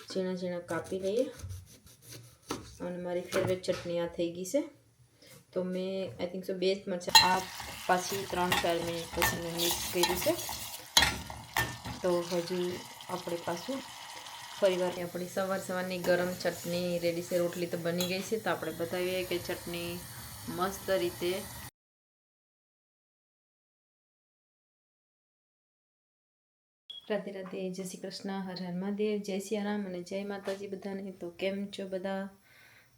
ઝીણા ઝીણા કાપી લઈએ અને મારી ફેવરેટ ચટણી આ થઈ ગઈ છે। તો મેં આઈ થિંક સો 2 મરચાં આ પાછી 3-4 મિનિટ પછી મેં મિક્સ કર્યું છે। તો હજુ આપણે પાછું ફરીવાર આપણી સવારની ગરમ ચટણી રેડી છે। રોટલી તો બની ગઈ છે, તો આપણે બતાવીએ કે ચટણી મસ્ત રીતે राधे राधे, जय श्री कृष्ण, हर हर महादेव, जय सियाराम અને જય માતાજી બધાને। તો કેમ છો બધા?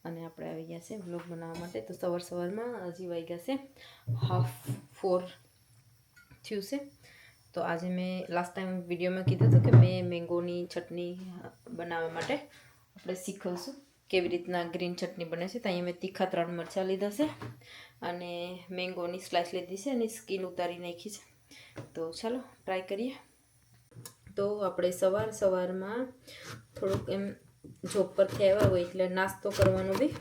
અને આપણે આવી ગયા છે વ્લોગ બનાવવા માટે। તો સવારમાં હજી વાગ્યા છે 3:30 થયું છે। તો આજે મેં લાસ્ટ ટાઈમ વિડીયોમાં કીધું હતું કે મેં મેંગોની ચટણી બનાવવા માટે આપણે શીખવશું કેવી રીતના ગ્રીન ચટણી બને છે। તો અહીંયા મેં તીખા 3 મરચાં લીધા છે અને મેંગોની સ્લાઇસ લીધી છે અને સ્કીન ઉતારી નાખી છે। તો ચાલો ટ્રાય કરીએ। તો આપણે સવારમાં થોડુંક એમ જોબ પરથી આવ્યા હોય એટલે નાસ્તો કરવાનો બી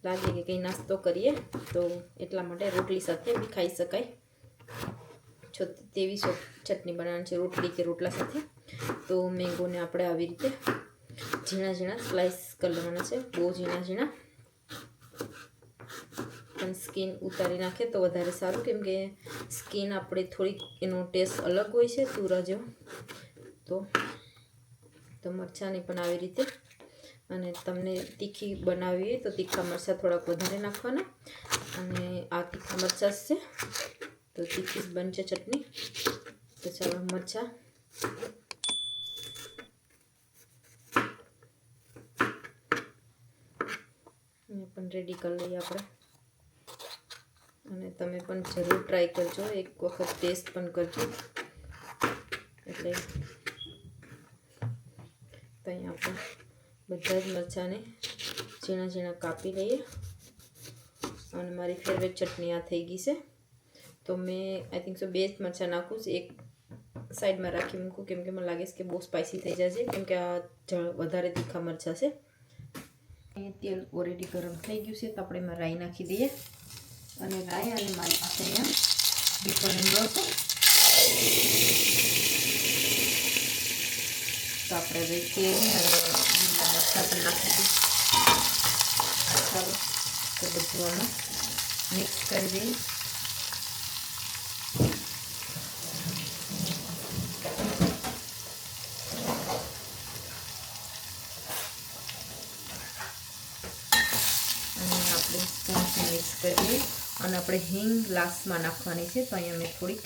લાગે કે કંઈ નાસ્તો કરીએ, તો એટલા માટે રોટલી સાથે બી ખાઈ શકાય છો તેવી ચટણી બનાવવાની છે, રોટલી કે રોટલા સાથે। તો મેંગોને આપણે આવી રીતે ઝીણા ઝીણા સ્લાઇસ કરી લેવાના છે, બહુ ઝીણા ઝીણા, પણ સ્કીન ઉતારી નાખે તો વધારે સારું, કેમ કે સ્કીન આપણે થોડીક એનો ટેસ્ટ અલગ હોય છે તુરા જેવો। તો મરચાંની પણ આવી રીતે, અને તમને તીખી બનાવવી હોય તો તીખા મરચાં થોડાક વધારે નાખવાના, અને આ તીખા મરચાં છે તો તીખી જ બનશે ચટણી। તો ચાલો મરચાં પણ રેડી કરી લઈએ આપણે, અને તમે પણ જરૂર ટ્રાય કરજો, એક વખત ટેસ્ટ પણ કરજો। એટલે તો અહીંયા આપણે બધા જ મરચાંને ઝીણા ઝીણા કાપી લઈએ અને મારી ફેવરેટ ચટણી આ થઈ ગઈ છે। તો મેં આઈ થિંક સો 2 મરચાં નાખું છું, એક સાઈડમાં રાખી મૂકું, કેમ કે મને લાગે છે કે બહુ સ્પાઇસી થઈ જશે, કેમ કે આ વધારે તીખા મરચાં છે। તેલ ઓલરેડી ગરમ થઈ ગયું છે, તો આપણે એમાં રાઈ નાખી દઈએ, અને રાઈ અને મારી પાસે અહીંયા મીઠો લીમડો છે, તો આપણે હવે કેરી અને લીલા મરચાં પણ નાખી દઈએ। ચાલો તો બધું આને મિક્સ કરી દઈએ। મિક્સ કરીએ, અને આપણે હિંગ લાસ્ટમાં નાખવાની છે, તો અહીંયા મેં થોડીક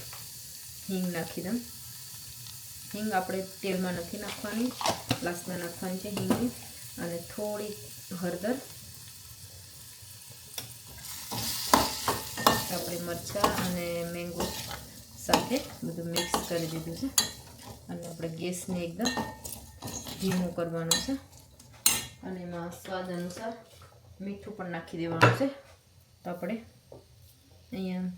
હિંગ નાખી દઉં। હિંગ આપણે તેલમાં નથી નાખવાની, લાસ્ટમાં નાખવાની છે હિંગની, અને થોડીક હળદર। આપણે મરચાં અને મેંગો સાથે બધું મિક્સ કરી દીધું છે, અને આપણે ગેસને એકદમ ધીમું કરવાનું છે, અને એમાં સ્વાદ અનુસાર મીઠું પણ નાખી દેવાનું છે। તો આપણે અહીંયા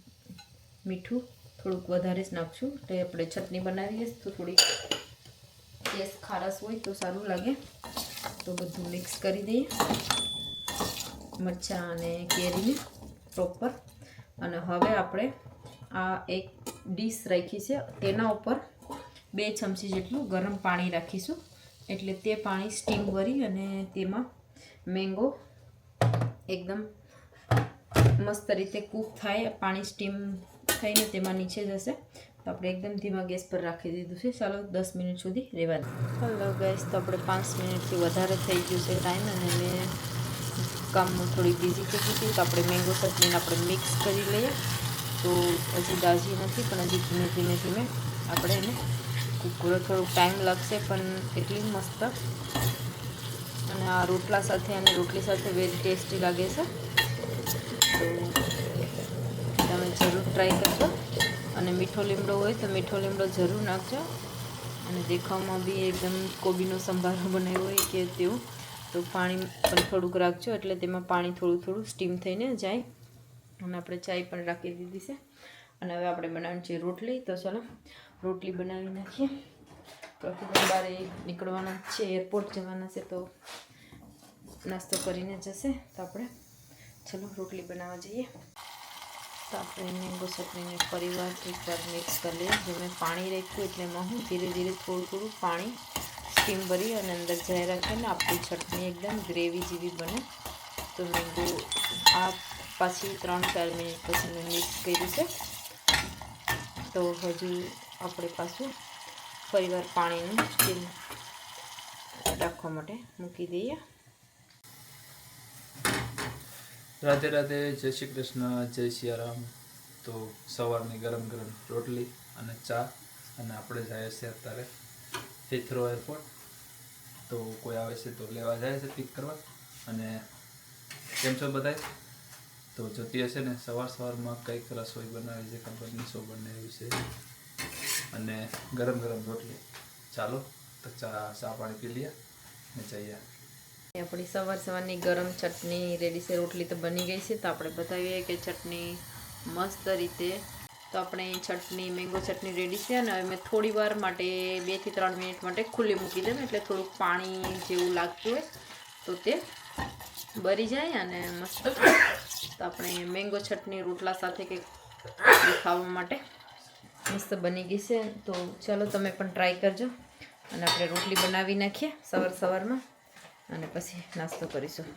મીઠું થોડુંક વધારે જ નાખશું, તો આપણે ચટણી બનાવીએ તો થોડીક ટેસ્ટ ખારસ હોય તો સારું લાગે। તો બધું મિક્સ કરી દઈએ મરચાં અને કેરીને પ્રોપર, અને હવે આપણે આ એક ડીશ રાખી છે, તેના ઉપર 2 ચમચી જેટલું ગરમ પાણી રાખીશું, એટલે તે પાણી સ્ટીમ કરી અને તેમાં મેંગો એકદમ મસ્ત રીતે કૂક થાય, પાણી સ્ટીમ થઈને તેમાં નીચે જશે। તો આપણે એકદમ ધીમા ગેસ પર રાખી દીધું છે। ચાલો 10 મિનિટ સુધી રહેવા દઈએ। હલો ગાઈસ, તો આપણે 5 મિનિટથી વધારે થઈ ગયું છે ટાઈમ, અને મેં કામમાં થોડી બિઝી થઈ ગઈ હતી, તો આપણે મેંગો ચટણીને આપણે મિક્સ કરી લઈએ। તો હજી દાજી નથી, પણ હજી ધીમે ધીમે આપણે એને કૂક કરો, થોડુંક ટાઈમ લાગશે, પણ એટલી મસ્ત, અને આ રોટલા સાથે અને રોટલી સાથે વેરી ટેસ્ટી લાગે છે। તો તમે જરૂર ટ્રાય કરજો, અને મીઠો લીમડો હોય તો મીઠો લીમડો જરૂર નાખજો, અને દેખાવમાં બી એકદમ કોબીનો સંભારો બનાવ્યો હોય કે તેવું, તો પાણી પણ થોડુંક રાખજો, એટલે તેમાં પાણી થોડું સ્ટીમ થઈને જાય। અને આપણે ચાય પણ રાખી દીધી છે, અને હવે આપણે બનાવવાની છે રોટલી। તો ચાલો રોટલી બનાવી નાખીએ। પ્રતિદિન બારે નીકળવાના છે, એરપોર્ટ જવાના છે, તો નાસ્તો કરીને જશે, તો આપણે ચલો રોટલી બનાવવા જઈએ। તો આપણે મેંગો ચટણીને ફરીવાર એકવાર મિક્સ કરી લઈએ। જો મેં પાણી રાખ્યું એટલે એમાં હું ધીરે ધીરે થોડું પાણી સ્ટીમ ભરી અને અંદર જાય રાખીને આપણી ચટણી એકદમ ગ્રેવી જેવી બને. તો મેંગો આ પાછી 3-4 મિનિટ પછી મેં મિક્સ કર્યું છે. તો હજુ આપણે પાછું ફરીવાર પાણીનું સ્ટીમ રાખવા માટે મૂકી દઈએ. રાધે રાધે, જય શ્રી કૃષ્ણ, જય સિયારામ. તો સવારની ગરમ ગરમ રોટલી અને ચા, અને આપણે જાય છે અત્યારે હિથ્રો એરપોર્ટ. તો કોઈ આવે છે તો લેવા જાય છે, પિક કરવા. અને કેમ છો બધાય? તો જતી હશે ને સવારમાં કંઈક રસોઈ બનાવી છે, ખબર નહીં શું બનાવ્યું છે. અને ગરમ ગરમ રોટલી. ચાલો તો ચા પાણી પી લઈએ ને જઈએ. આપણી સવારની ગરમ ચટણી રેડી છે. રોટલી તો બની ગઈ છે. તો આપણે બતાવીએ કે ચટણી મસ્ત રીતે, તો આપણે ચટણી મેંગો ચટણી રેડી છે. અને હવે મેં થોડી વાર માટે 2 થી 3 મિનિટ માટે ખુલ્લી મૂકી દઉં, એટલે થોડુંક પાણી જેવું લાગતું હોય તો તે બળી જાય અને મસ્ત. તો આપણે મેંગો ચટણી રોટલા સાથે કે ખાવા માટે મસ્ત બની ગઈ છે. તો ચાલો તમે પણ ટ્રાય કરજો. અને આપણે રોટલી બનાવી નાખીએ સવારમાં, અને પછી નાસ્તો કરીશું.